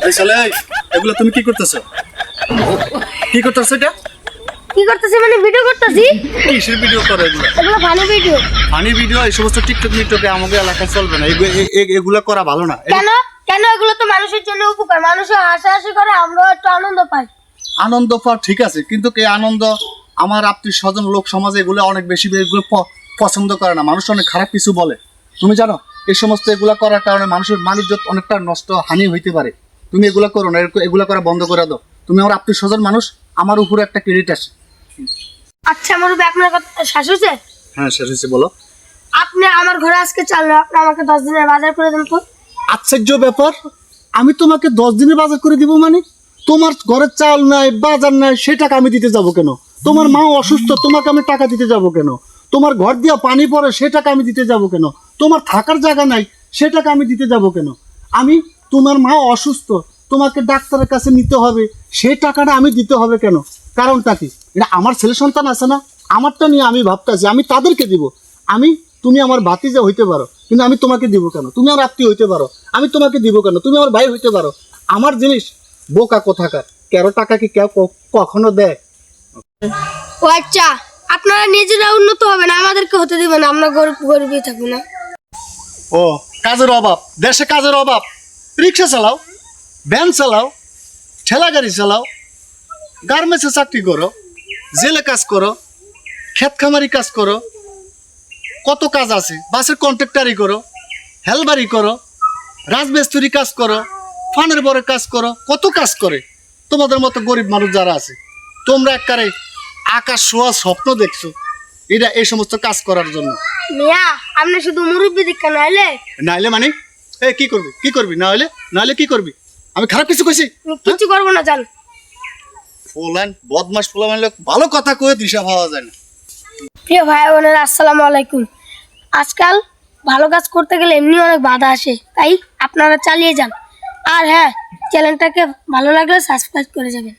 এই শালা, এগুলো তুমি কি করতেছো? কি করতেছো এটা? কি করতেছি মানে ভিডিও করতেছি। কিসের ভিডিও করো এগুলো? এগুলো ফানি ভিডিও। ফানি ভিডিও এই সমস্ত টিকটক মিকটকে আমাদের এলাকায় চলবে না। এগুলো করা ভালো না। কেন কেন? এগুলো তো মানুষের জন্য উপকার, মানুষও হাসাহাসি করে, আমরাও একটু আনন্দ পাই। আনন্দ পাওয়া ঠিক আছে, কিন্তু এই আনন্দ আমার আত্মীয় স্বজন লোক সমাজে এগুলো অনেক বেশি এগুলো পছন্দ করে না। মানুষ অনেক খারাপ কিছু বলে, তুমি জানো? এই সমস্ত এগুলা করার কারণে মানুষের মানিজ্যত অনেকটা নষ্ট হানি হইতে পারে। তুমি এগুলা করো না, এগুলা করা বন্ধ করে দাও। তুমি আমার আত্মীয় স্বজন মানুষ, আমার উপরে একটা ক্রেডিট আসে। আচ্ছা মুরব্বি, আপনার কথা শেষ হয়েছে? হ্যাঁ শেষ হয়েছে, বলো। আপনি আমার ঘরে আজকে চাললো, আপনি আমাকে 10 দিনের বাজার করে দেন তো। আশ্চর্য ব্যাপার, আমি তোমাকে 10 দিনের বাজার করে দিব মানে? তোমার ঘরে চাল নাই, বাজার নাই, সে টাকা আমি দিতে যাব কেন? তোমার মা অসুস্থ, তোমাকে আমি টাকা দিতে যাব কেন? তোমার ঘর দিয়া পানি পড়ে, সে টাকা আমি দিতে যাব কেন? তোমার থাকার জায়গা নাই, সে টাকা আমি দিতে যাব কেন? আমি, তোমার মা অসুস্থ, তোমাকে ডাক্তারের কাছে নিতে হবে, সে টাকাটা আমি দিতে হবে কেন? কারণটা কি? এটা আমার ছেলে সন্তান আছে না, আমারটা নিয়ে আমি ভাবতেছি, আমি তাদেরকে দিব। আমি, তুমি আমার ভাতিজা হইতে পারো, কিন্তু আমি তোমাকে দিব কেন? তুমি আমার আত্মীয় হইতে পারো, আমি তোমাকে দিব কেন? তুমি আমার ভাই হইতে পারো। আমার জিনিস বোকা কোথাকার, 13 টাকা কি কেউ কখনো দেয়? ও আচ্ছা, আপনারা নিজেরা উন্নত হবে না, আমাদেরকে হতে দিবেন, আমরা গরিবই থাকবো না। ও, কাজের অভাব, দেশে কাজের অভাব। রিক্সা চালাও, ভ্যান চালাও, ঠেলা গাড়ি চালাও, গার্মেন্টসে চাকরি করো, জেলে কাজ করো, ক্ষেত খামারি কাজ করো, কত কাজ আছে। বাসের কন্ট্রাক্টারি করো, হেলবারি করো, রাজমিস্ত্রি কাজ করো, ফানের বরে কাজ করো, কত কাজ করে তোমাদের মতো গরিব মানুষ যারা আছে। তোমরা একবারে আকাশ ছোঁয়া স্বপ্ন দেখছো এটা এই সমস্ত কাজ করার জন্য। মিয়া, আপনি শুধু মুরব্বি দীক্ষা নাইলে নাইলে মানে কি করবি? কি করবি না হলে? নাহলে কি করবি? আমি খারাপ কিছু কইছি? কিছু করবো না, জান। ফোলান বদমাস ফোলান, ভালো কথা কয়ে দিশা পাওয়া যায় না। প্রিয় ভাই বোনেরা, আসসালামু আলাইকুম। আজকাল ভালো কাজ করতে গেলে এমনি অনেক বাধা আসে, তাই আপনারা চালিয়ে যান। আর হ্যাঁ, চ্যানেলটাকে ভালো লাগলে সাবস্ক্রাইব করে যাবেন।